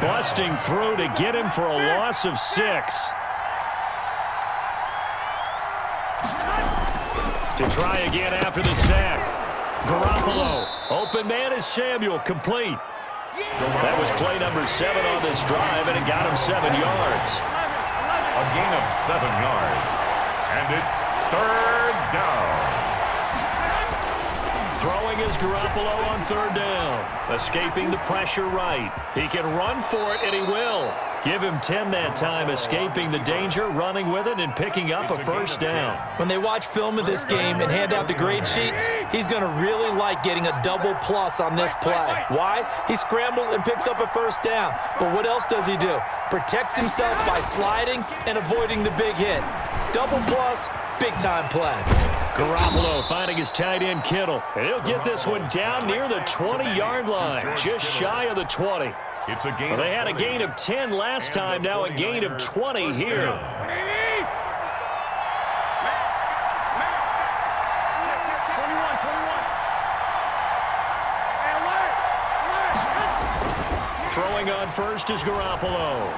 busting through to get him for a loss of 6. To try again after the sack. Garoppolo. Open man is Samuel. Complete. That was play number 7 on this drive, and it got him 7 yards. A gain of 7 yards. And it's 3rd down. Throwing is Garoppolo on 3rd down. Escaping the pressure right. He can run for it, and he will. Give him 10 that time, escaping the danger, running with it, and picking up a 1st down. When they watch film of this game and hand out the grade sheets, he's going to really like getting a double plus on this play. Why? He scrambles and picks up a 1st down. But what else does he do? Protects himself by sliding and avoiding the big hit. Double plus, big-time play. Garoppolo finding his tight end Kittle. And he'll get this one down near the 20-yard line, just shy of the 20. It's a gain. Well, they had a gain of 10 last time, now a gain of 20 here. Throwing on first is Garoppolo.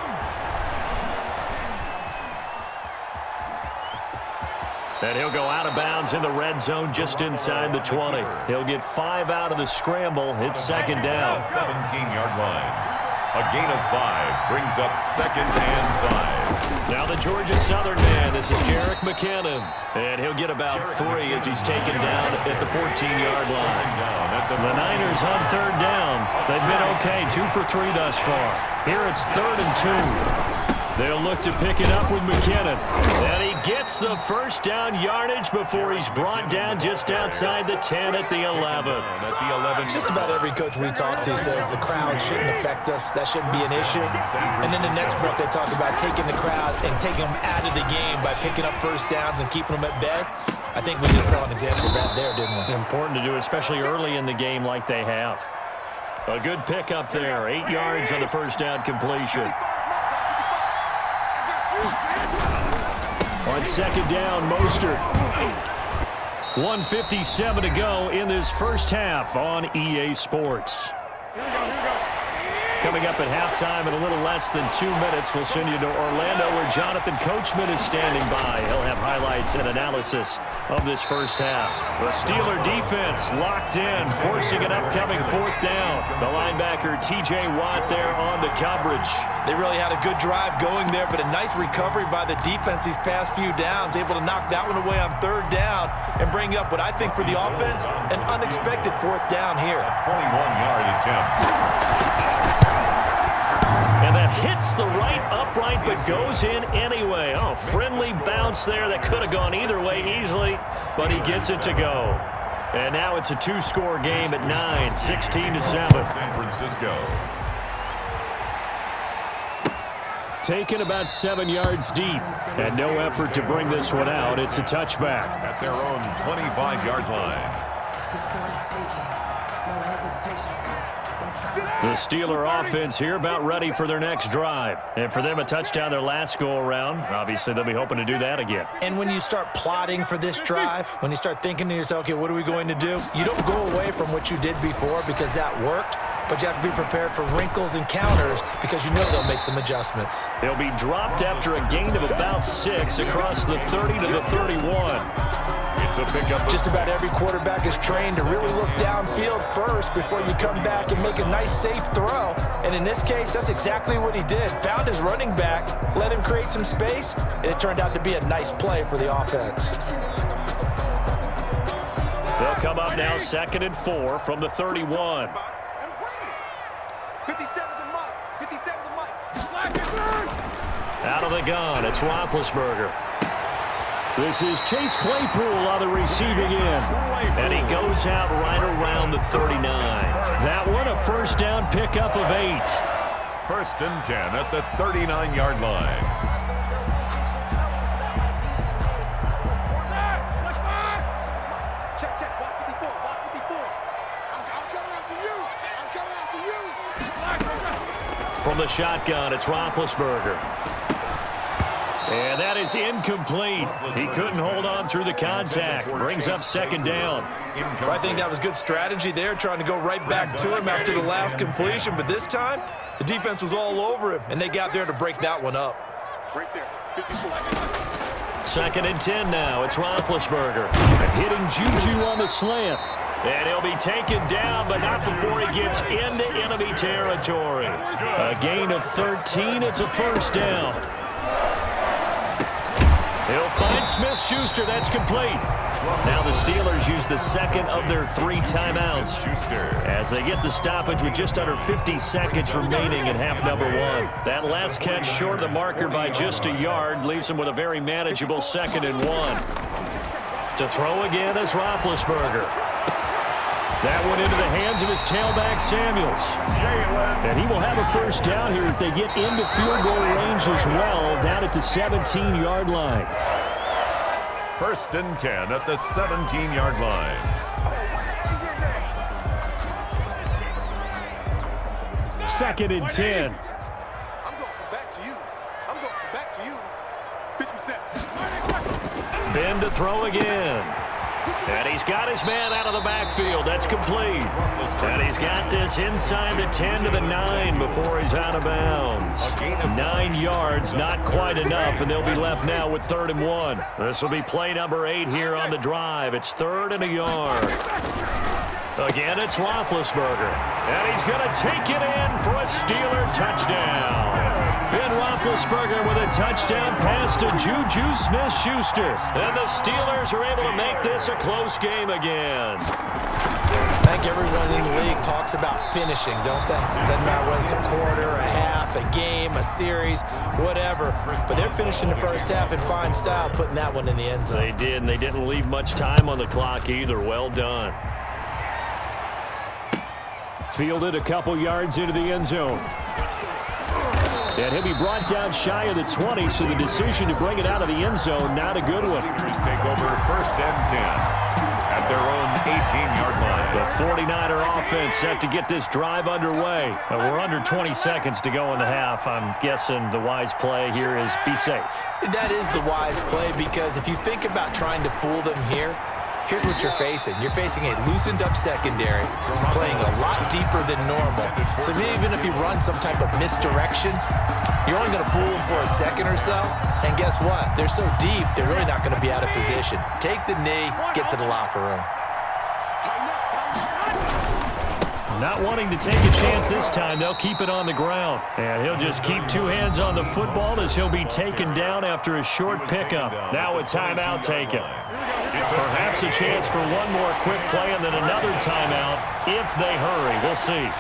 And he'll go out of bounds in the red zone just inside the 20. He'll get 5 out of the scramble. It's 2nd down. 17-yard line. A gain of 5 brings up 2nd and 5. Now the Georgia Southern man. This is Jerick McKinnon. And he'll get about 3 as he's taken down at the 14-yard line. The Niners on 3rd down. They've been okay, 2 for 3 thus far. Here it's 3rd and 2. They'll look to pick it up with McKinnon. And he gets the 1st down yardage before he's brought down just outside the 10 at the 11. Just about every coach we talk to says the crowd shouldn't affect us. That shouldn't be an issue. And then the next breath they talk about taking the crowd and taking them out of the game by picking up 1st downs and keeping them at bay. I think we just saw an example of that there, didn't we? Important to do, especially early in the game like they have. A good pickup there. 8 yards on the 1st down completion. On 2nd down, Mostert. 1:57 to go in this 1st half on EA Sports. Coming up at halftime in a little less than 2 minutes, we'll send you to Orlando where Jonathan Coachman is standing by. He'll have highlights and analysis of this 1st half. The Steeler defense locked in, forcing an upcoming 4th down. The linebacker T.J. Watt there on the coverage. They really had a good drive going there, but a nice recovery by the defense these past few downs, able to knock that one away on 3rd down and bring up what I think for the offense, an unexpected 4th down here. 21-yard attempt. And that hits the right upright but goes in anyway. Oh, friendly bounce there that could have gone either way easily, but he gets it to go. And now it's a 2-score game at 9, 16-7. San Francisco. Taken about 7 yards deep, and no effort to bring this one out. It's a touchback. At their own 25-yard line. The Steeler offense here about ready for their next drive. And for them, a touchdown their last go-around. Obviously, they'll be hoping to do that again. And when you start plotting for this drive, when you start thinking to yourself, okay, what are we going to do? You don't go away from what you did before because that worked, but you have to be prepared for wrinkles and counters because you know they'll make some adjustments. They'll be dropped after a gain of about 6 across the 30 to the 31. It's a pickup. Just about every quarterback is trained to really look downfield first before you come back and make a nice, safe throw. And in this case, that's exactly what he did. Found his running back, let him create some space, and it turned out to be a nice play for the offense. They'll come up now 2nd and 4 from the 31. 57 to Mike. 57 to Mike. Out of the gun, it's Roethlisberger. This is Chase Claypool on the receiving end. And he goes out right around the 39. That one a 1st down pickup of 8. 1st and 10 at the 39-yard line. Check, check. Watch 54. Watch 54. I'm coming after you. I'm coming after you. From the shotgun, it's Roethlisberger. And that is incomplete. He couldn't hold on through the contact. Brings up second down. Well, I think that was good strategy there, trying to go right back to him after the last completion. But this time, the defense was all over him, and they got there to break that one up. Right there. 54. Second and 10 now. It's Roethlisberger. Hitting Juju on the slant. And he'll be taken down, but not before he gets into enemy territory. A gain of 13. It's a first down. He'll find Smith-Schuster. That's complete. Now the Steelers use the second of their 3 timeouts as they get the stoppage with just under 50 seconds remaining in half number 1. That last catch short of the marker by just a yard leaves them with a very manageable 2nd and 1. To throw again is Roethlisberger. That one into the hands of his tailback, Samuels. And he will have a first down here as they get into field goal range as well, down at the 17-yard line. First and 10 at the 17-yard line. Second and 10. I'm going back to you. I'm going back to you. 50 Cent. Ben to throw again. And he's got his man out of the backfield. That's complete. And he's got this inside the 10 to the 9 before he's out of bounds. 9 yards, not quite enough, and they'll be left now with 3rd and 1. This will be play number 8 here on the drive. It's 3rd and a yard. Again, it's Roethlisberger. And he's going to take it in for a Steeler touchdown. Ben Roethlisberger with a touchdown pass to Juju Smith-Schuster. And the Steelers are able to make this a close game again. I think everyone in the league talks about finishing, don't they? Doesn't matter whether it's a quarter, a half, a game, a series, whatever. But they're finishing the first half in fine style, putting that one in the end zone. They did, and they didn't leave much time on the clock either. Well done. Fielded a couple yards into the end zone. And he'll be brought down shy of the 20, so the decision to bring it out of the end zone, not a good one. Steelers take over first and 10 at their own 18-yard line. The 49er offense set to get this drive underway. We're under 20 seconds to go in the half. I'm guessing the wise play here is be safe. That is the wise play, because if you think about trying to fool them here, here's what you're facing. You're facing a loosened-up secondary, playing a lot deeper than normal. So even if you run some type of misdirection, you're only going to fool them for a second or so. And guess what? They're so deep, they're really not going to be out of position. Take the knee, get to the locker room. Not wanting to take a chance this time, they'll keep it on the ground. And he'll just keep 2 hands on the football as he'll be taken down after a short pickup. Now a timeout taken. Perhaps a chance for one more quick play and then another timeout if they hurry. We'll see.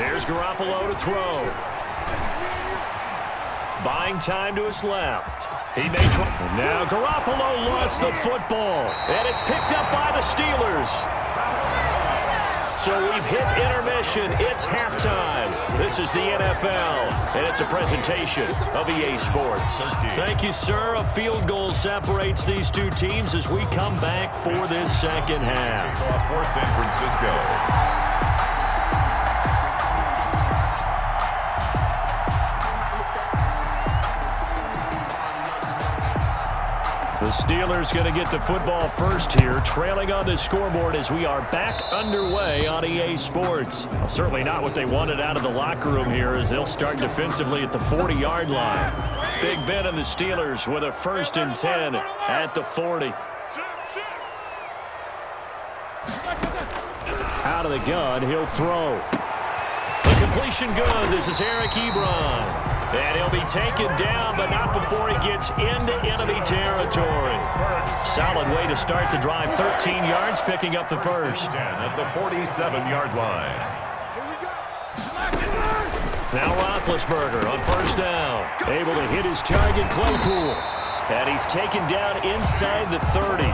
Here's Garoppolo to throw. Buying time to his left. He may try. Now Garoppolo lost the football. And it's picked up by the Steelers. So we've hit intermission. It's halftime. This is the NFL, and it's a presentation of EA Sports. Thank you, sir. A field goal separates these two teams as we come back for this second half. For San Francisco. The Steelers going to get the football first here, trailing on the scoreboard as we are back underway on EA Sports. Well, certainly not what they wanted out of the locker room here as they'll start defensively at the 40-yard line. Big Ben and the Steelers with a 1st and 10 at the 40. Out of the gun, he'll throw. The completion good. This is Eric Ebron. And he'll be taken down, but not before he gets into enemy territory. Solid way to start the drive. 13 yards, picking up the first. 10 at the 47-yard line. Now Roethlisberger on 1st down. Able to hit his target, Claypool. And he's taken down inside the 30.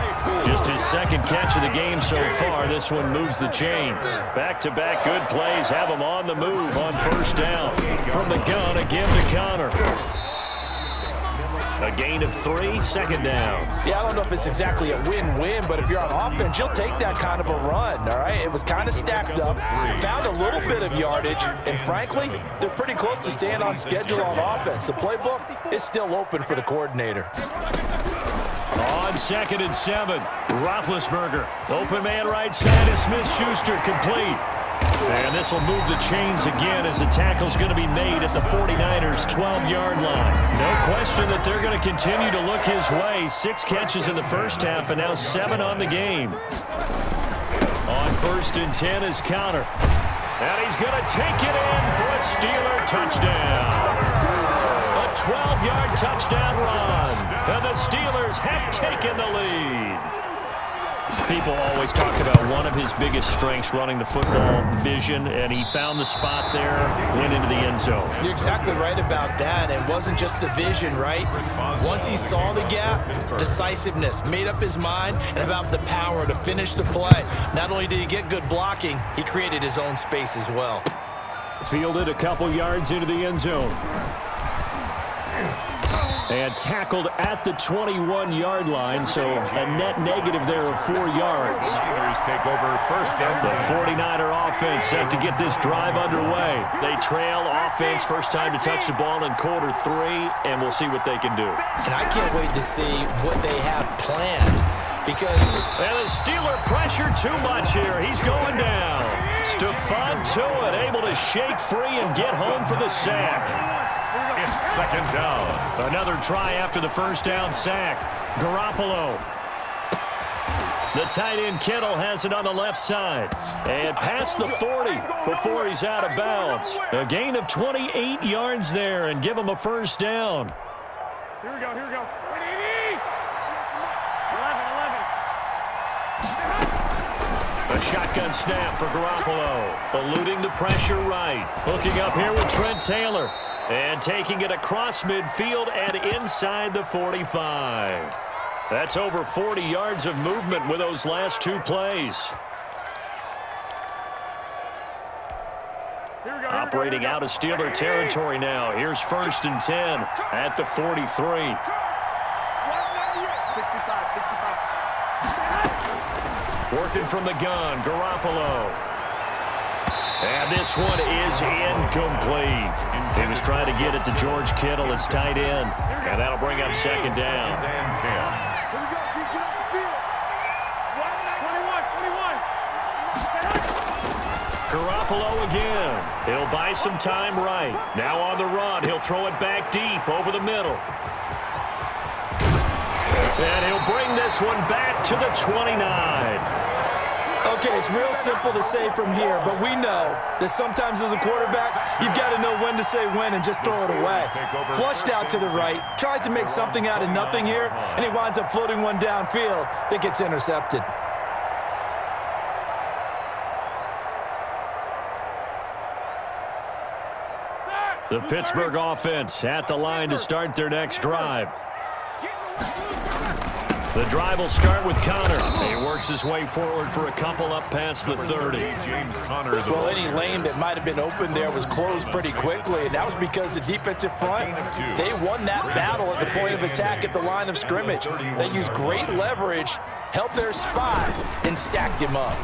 Just his 2nd catch of the game so far. This one moves the chains. Back-to-back good plays have him on the move on 1st down. From the gun, again to Connor. A gain of 3, second down. Yeah, I don't know if it's exactly a win-win, but if you're on offense, you'll take that kind of a run, all right? It was kind of stacked up, found a little bit of yardage, and frankly, they're pretty close to staying on schedule on offense. The playbook is still open for the coordinator. On 2nd and 7, Roethlisberger. Open man right side is Smith-Schuster, complete. And this will move the chains again as the tackle's going to be made at the 49ers' 12-yard line. No question that they're going to continue to look his way. 6 catches in the first half and now 7 on the game. On 1st and 10 is Connor. And he's going to take it in for a Steeler touchdown. A 12-yard touchdown run. And the Steelers have taken the lead. People always talk about one of his biggest strengths running the football, vision, and he found the spot there, went into the end zone. You're exactly right about that. It wasn't just the vision, right? Once he saw the gap, decisiveness, made up his mind, and about the power to finish the play. Not only did he get good blocking, he created his own space as well. Fielded a couple yards into the end zone. And tackled at the 21-yard line, so a net negative there of 4 yards. Take over first down. The 49er offense set to get this drive underway. They trail offense, first time to touch the ball in quarter 3, and we'll see what they can do. And I can't wait to see what they have planned because... And the Steeler pressure too much here. He's going down. Stephon Tuitt able to shake free and get home for the sack. It's second down. Another try after the first down sack. Garoppolo. The tight end Kittle has it on the left side. And past the 40 before he's out of bounds. A gain of 28 yards there and give him a first down. Here we go, here we go. 11. A shotgun snap for Garoppolo. Eluding the pressure right. Hooking up here with Trent Taylor. And taking it across midfield and inside the 45. That's over 40 yards of movement with those last 2 plays. Operating out of Steeler territory now. Here's 1st and 10 at the 43. 65. Working from the gun, Garoppolo. And this one is incomplete. He was trying to get it to George Kittle, his tight end. And that'll bring up second down. Garoppolo again. He'll buy some time right. Now on the run. He'll throw it back deep over the middle. And he'll bring this one back to the 29. Okay, it's real simple to say from here, but we know that sometimes as a quarterback, you've got to know when to say when and just throw it away. Flushed out to the right, tries to make something out of nothing here, and he winds up floating one downfield that gets intercepted. The Pittsburgh offense at the line to start their next drive. The drive will start with Connor. He works his way forward for a couple up past the 30. James Conner. Well, any lane that might have been open there was closed pretty quickly, and that was because the defensive front, they won that battle at the point of attack at the line of scrimmage. They used great leverage, held their spot, and stacked him up.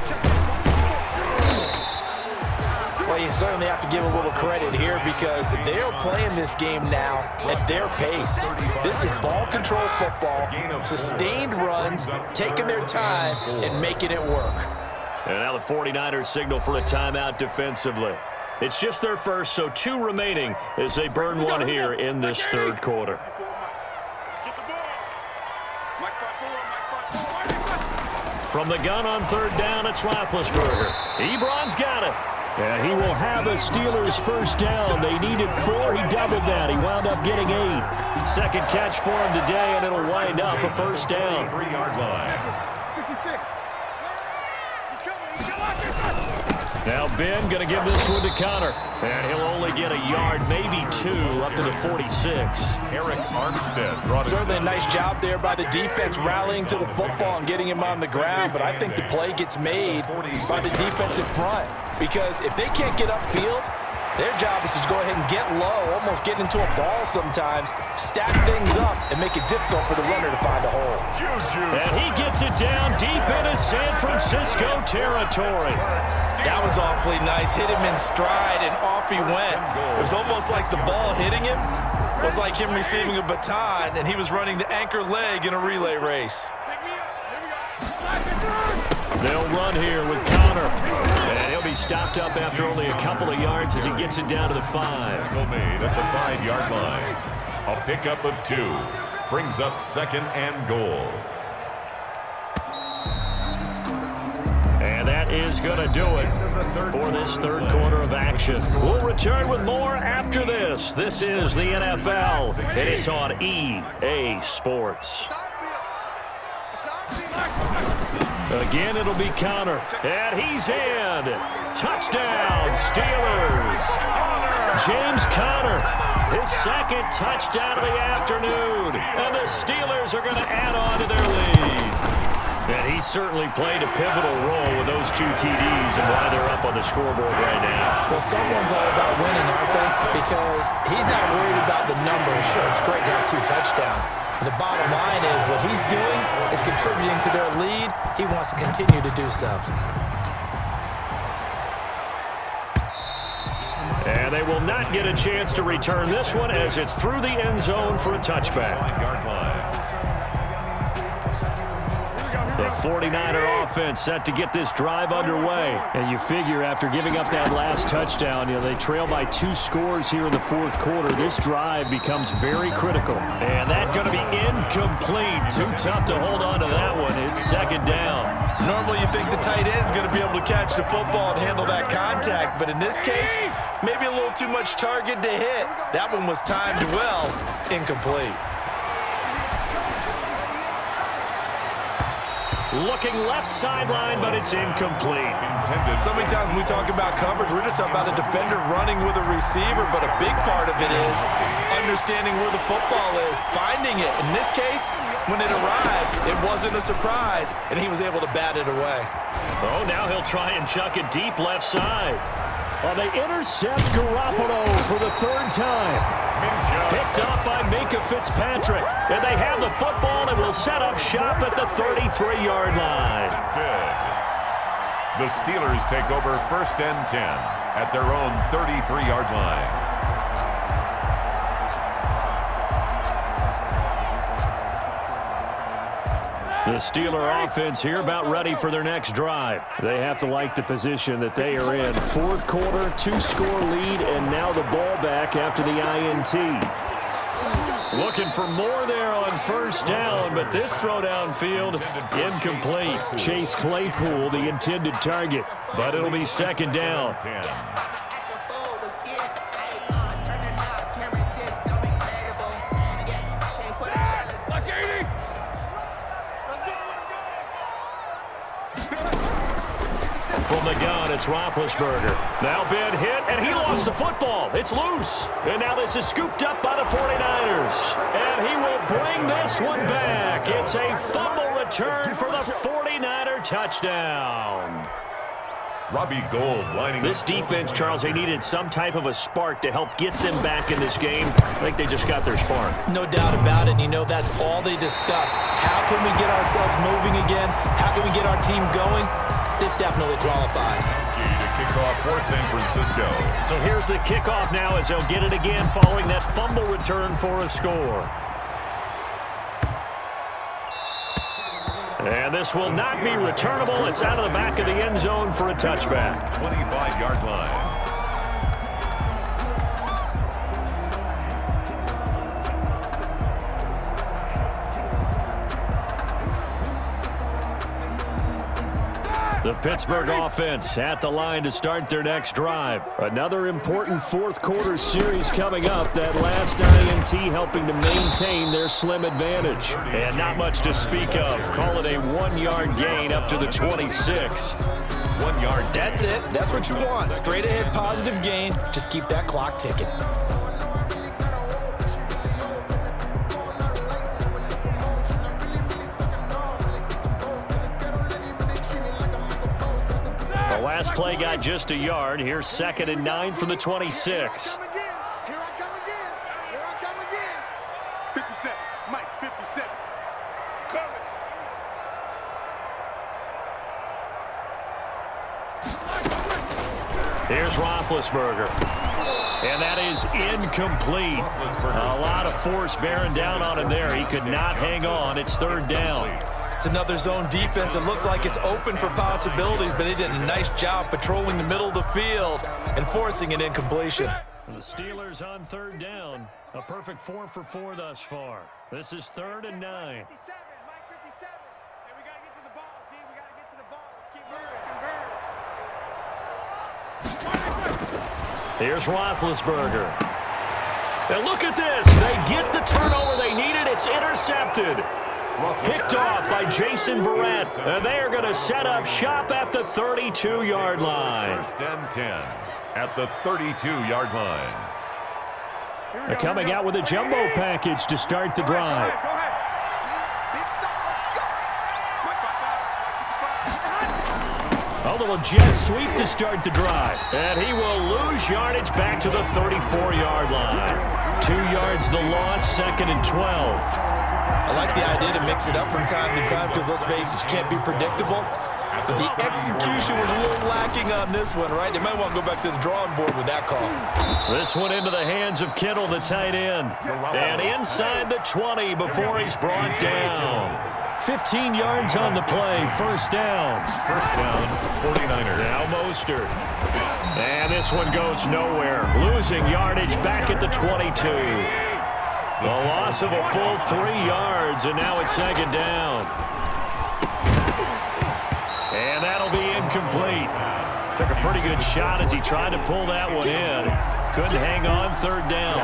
Well, you certainly have to give a little credit here because they are playing this game now at their pace. This is ball control football, sustained runs, taking their time, and making it work. And now the 49ers signal for a timeout defensively. It's just their first, so 2 remaining as they burn one here in this third quarter. From the gun on 3rd down, it's Roethlisberger. Ebron's got it. And he will have a Steelers first down. They needed 4. He doubled that. He wound up getting 8. Second catch for him today, and it'll wind up a first down. 3-yard line. Now Ben going to give this one to Connor. And he'll only get a yard, maybe 2, up to the 46. Eric Armstead brought it. Certainly a nice job there by the defense rallying to the football and getting him on the ground, but I think the play gets made by the defensive front because if they can't get upfield, Their job is to go ahead and get low, almost get into a ball sometimes, stack things up, and make it difficult for the runner to find a hole. And he gets it down deep into San Francisco territory. That was awfully nice. Hit him in stride, and off he went. It was almost like the ball hitting him was like him receiving a baton, and he was running the anchor leg in a relay race. They'll run here with Connor. And he'll be stopped up after only a couple of yards as he gets it down to the 5. Tackle made at the 5-yard line. A pickup of 2. Brings up 2nd and goal. And that is going to do it for this third quarter of action. We'll return with more after this. This is the NFL, and it's on EA Sports. Again, it'll be Connor, and he's in. Touchdown, Steelers. James Conner, his second touchdown of the afternoon, and the Steelers are going to add on to their lead. And he certainly played a pivotal role with those 2 TDs and why they're up on the scoreboard right now. Well, someone's all about winning, aren't they? Because he's not worried about the numbers. Sure, it's great to have 2 touchdowns. But the bottom line is what he's doing is contributing to their lead. He wants to continue to do so. And they will not get a chance to return this one as it's through the end zone for a touchback. 5-yard line. The 49er offense set to get this drive underway. And you figure after giving up that last touchdown, they trail by 2 scores here in the fourth quarter. This drive becomes very critical. And that's going to be incomplete. Too tough to hold on to that one. It's 2nd down. Normally you think the tight end's going to be able to catch the football and handle that contact. But in this case, maybe a little too much target to hit. That one was timed well. Incomplete. Looking left sideline, but it's incomplete. So many times when we talk about coverage, we're just about a defender running with a receiver, but a big part of it is understanding where the football is, finding it. In this case, when it arrived, it wasn't a surprise, and he was able to bat it away. Oh, now he'll try and chuck it deep left side. Well, they intercept Garoppolo for the 3rd time. Picked off by Minkah Fitzpatrick. And they have the football and will set up shop at the 33-yard line. The Steelers take over 1st and 10 at their own 33-yard line. The Steeler offense here about ready for their next drive. They have to like the position that they are in. 4th quarter, 2-score lead, and now the ball back after the INT. Looking for more there on 1st down, but this throw downfield, incomplete. Chase Claypool, the intended target, but it'll be 2nd down. From the gun, it's Roethlisberger. Now Ben hit, and he lost the football. It's loose. And now this is scooped up by the 49ers. And he will bring this one back. It's a fumble return for the 49er touchdown. Robbie Gould lining this defense, Charles, they needed some type of a spark to help get them back in this game. I think they just got their spark. No doubt about it. And that's all they discussed. How can we get ourselves moving again? How can we get our team going? This definitely qualifies. The kickoff for San Francisco. So here's the kickoff now as they'll get it again following that fumble return for a score. And this will not be returnable. It's out of the back of the end zone for a touchback. 25-yard line. The Pittsburgh offense at the line to start their next drive. Another important fourth quarter series coming up. That last INT helping to maintain their slim advantage. And not much to speak of. Call it a 1-yard gain up to the 26. 1 yard. That's it. That's what you want. Straight ahead positive gain. Just keep that clock ticking. last play got just a yard. Here's 2nd and 9 from the 26. Here I come again. Here I come again. 57. Mike, 57. Coming. Here's Roethlisberger. And that is incomplete. A lot of force bearing down on him there. He could not hang on. It's 3rd down. It's another zone defense. It looks like it's open for possibilities, but they did a nice job patrolling the middle of the field and forcing an incompletion. The Steelers on 3rd down. A perfect 4 for 4 thus far. This is 3rd and 9. 57, Mike 57. And we got to get to the ball, D. We got to get to the ball. Let's keep moving. Here's Roethlisberger. And look at this. They get the turnover they needed. It's intercepted. Picked off by Jason Verrett. And they are going to set up shop at the 32-yard line. 1st and 10 at the 32-yard line. They're coming out with a jumbo package to start the drive. Go ahead. Big stop. Let's go. A little jet sweep to start the drive. And he will lose yardage back to the 34-yard line. 2 yards the loss, 2nd and 12. I like the idea to mix it up from time to time because, let's face it, you can't be predictable. But the execution was a little lacking on this one, right? They might want to go back to the drawing board with that call. This one into the hands of Kittle, the tight end. And inside the 20 before he's brought down. 15 yards on the play, 1st down. 49ers. Now Mostert. And this one goes nowhere. Losing yardage back at the 22. The loss of a full 3 yards, and now it's 2nd down. And that'll be incomplete. Took a pretty good shot as he tried to pull that one in. Couldn't hang on, 3rd down.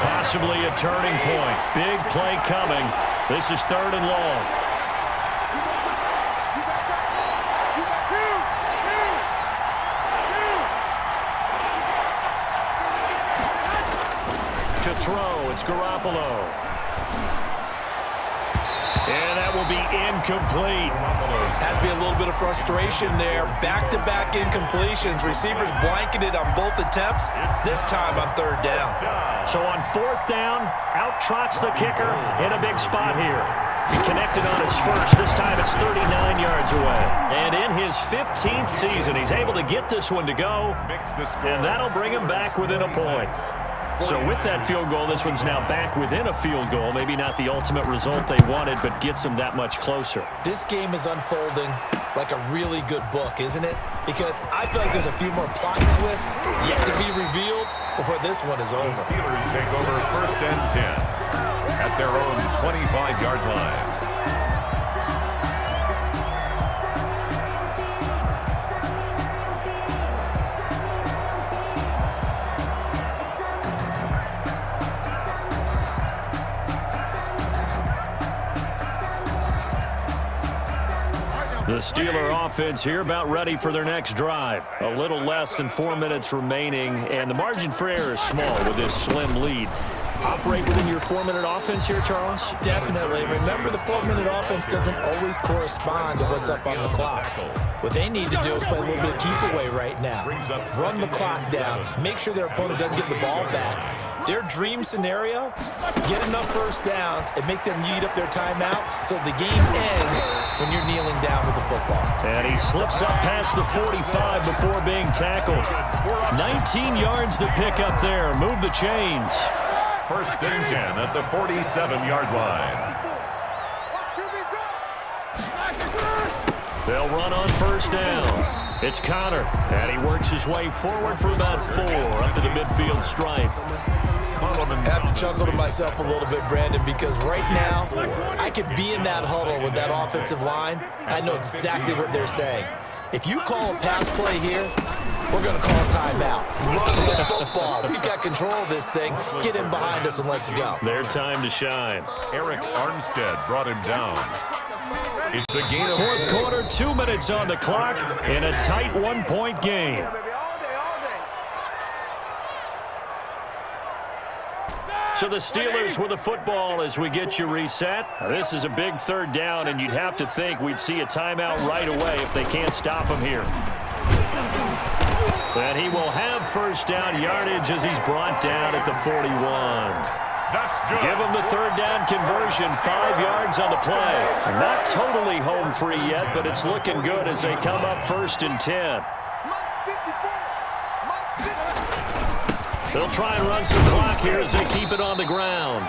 Possibly a turning point. Big play coming. This is 3rd and long. To throw, it's Garoppolo. And that will be incomplete. Has to be a little bit of frustration there. Back-to-back incompletions. Receivers blanketed on both attempts, this time on 3rd down. So on 4th down, out trots the kicker in a big spot here. He connected on his first. This time it's 39 yards away. And in his 15th season, he's able to get this one to go. And that'll bring him back within a point. So with that field goal, this one's now back within a field goal. Maybe not the ultimate result they wanted, but gets them that much closer. This game is unfolding like a really good book, isn't it? Because I feel like there's a few more plot twists yet to be revealed before this one is over. Steelers take over 1st and 10 at their own 25-yard line. The Steeler offense here about ready for their next drive. A little less than 4 minutes remaining, and the margin for error is small with this slim lead. Operate within your 4-minute offense here, Charles? Definitely. Remember, the 4-minute offense doesn't always correspond to what's up on the clock. What they need to do is play a little bit of keep away right now. Run the clock down. Make sure their opponent doesn't get the ball back. Their dream scenario, get enough 1st downs and make them eat up their timeouts so the game ends when you're kneeling down with the football. And he slips up past the 45 before being tackled. 19 yards to pick up there. Move the chains. 1st and 10 at the 47-yard line. They'll run on 1st down. It's Connor, and he works his way forward for about 4 up to the midfield stripe. Solomon. I have to chuckle to myself a little bit, Brandon, because right now I could be in that huddle with that offensive line. I know exactly what they're saying. If you call a pass play here, we're going to call a timeout. Run the football. We got control of this thing. Get in behind us and let's go. Their time to shine. Eric Armstead brought him down. It's a gain of 4th quarter, 2 minutes on the clock in a tight 1-point game. So the Steelers with the football as we get you reset. This is a big 3rd down, and you'd have to think we'd see a timeout right away if they can't stop them here. And he will have first down yardage as he's brought down at the 41. That's good. Give him the third down conversion, 5 yards on the play. Not totally home free yet, but it's looking good as they come up first and 10. They'll try and run some clock here as they keep it on the ground.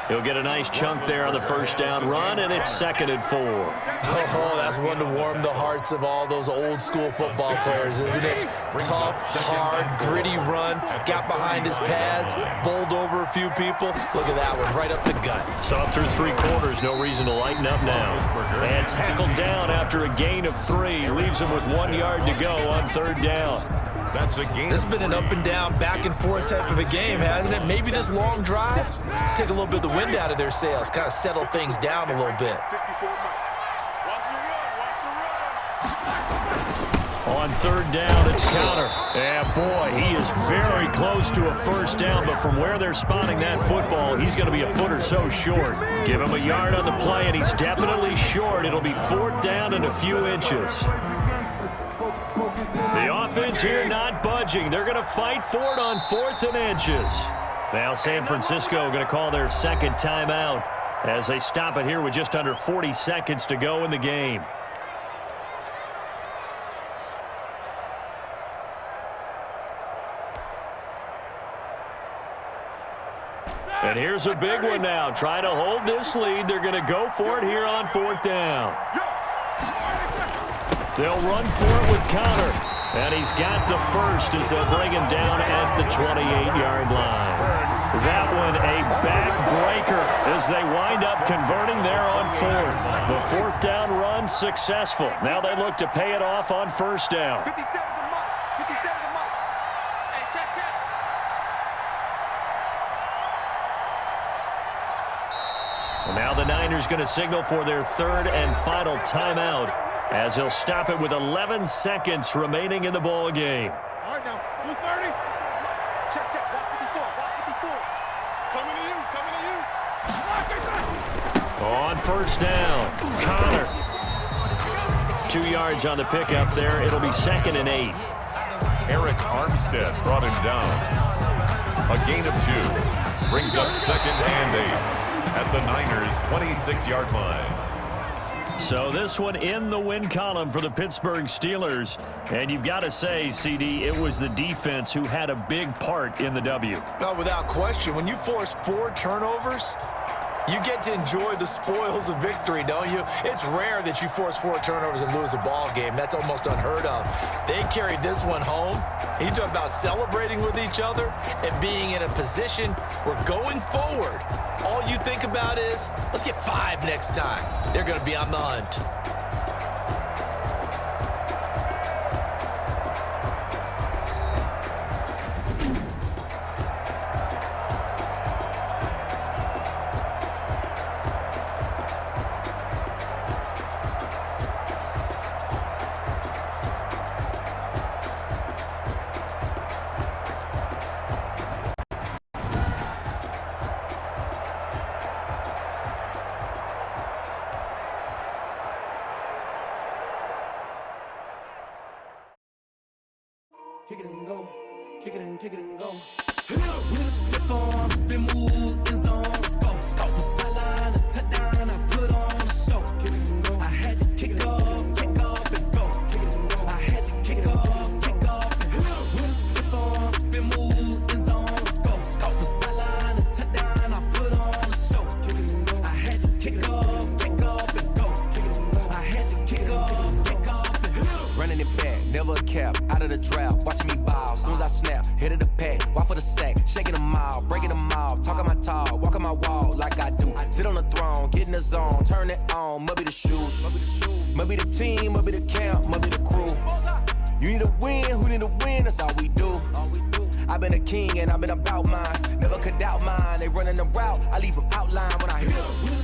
He'll get a nice chunk there on the first down run, and it's 2nd and 4. Oh, that's one to warm the hearts of all those old-school football players, isn't it? Tough, hard, gritty run, got behind his pads, bowled over a few people. Look at that one, right up the gut. So up through 3 quarters, no reason to lighten up now. And tackled down after a gain of 3. Leaves him with 1 yard to go on 3rd down. That's a game. This has been an up and down, back and forth type of a game, hasn't it? Maybe this long drive, take a little bit of the wind out of their sails, kind of settle things down a little bit. On 3rd down, it's counter. And boy, he is very close to a first down, but from where they're spotting that football, he's going to be a foot or so short. Give him a yard on the play, and he's definitely short. It'll be 4th down and a few inches. The offense here not budging. They're going to fight for it on 4th and inches. Now San Francisco going to call their 2nd timeout as they stop it here with just under 40 seconds to go in the game. And here's a big one now. Trying to hold this lead. They're going to go for it here on 4th down. They'll run for it with Connor. And he's got the first as they'll bring him down at the 28-yard line. That one a backbreaker as they wind up converting there on 4th. The 4th down run successful. Now they look to pay it off on 1st down. 57's a mark. 57's a mark. Hey, check. And now the Niners going to signal for their 3rd and final timeout as he'll stop it with 11 seconds remaining in the ball game. All right, now, 230. Check. Watch 54. Coming to you. On 1st down, Connor. 2 yards on the pickup there. It'll be 2nd and 8. Eric Armstead brought him down. A gain of 2. Brings up 2nd and 8 at the Niners' 26-yard line. So this one in the win column for the Pittsburgh Steelers. And you've got to say, CD, it was the defense who had a big part in the W. No, without question. When you force 4 turnovers, you get to enjoy the spoils of victory, don't you? It's rare that you force 4 turnovers and lose a ball game. That's almost unheard of. They carried this one home. You talk about celebrating with each other and being in a position where going forward, all you think about is, let's get 5 next time. They're going to be on the hunt. Kick it and go. Kick it and go. With a stiff arm, spin move, in zone, scope. From sideline to touchdown, I put on a show. Kick it and go. I had to kick off and go. Kick it and go. I had to kick off and go. With a stiff arm, spin move, in zone, scope. From sideline to touchdown, I put on a show. Kick it and go. I had to kick off and go. Kick it and go. I had to kick off and go. Running it back, never a cap, out of the drought. Watching me ball, soon as I snap, hit of the pack, walk for the sack, shaking them out, breaking them off, talking my talk, walking my wall like I do. Sit on the throne, get in the zone, turn it on, must be the shoes, must be the team, must be the camp, must be the crew. You need a win, who need a win, that's all we do. I've been a king and I've been about mine, never could doubt mine. They running the route, I leave them outline when I hit them.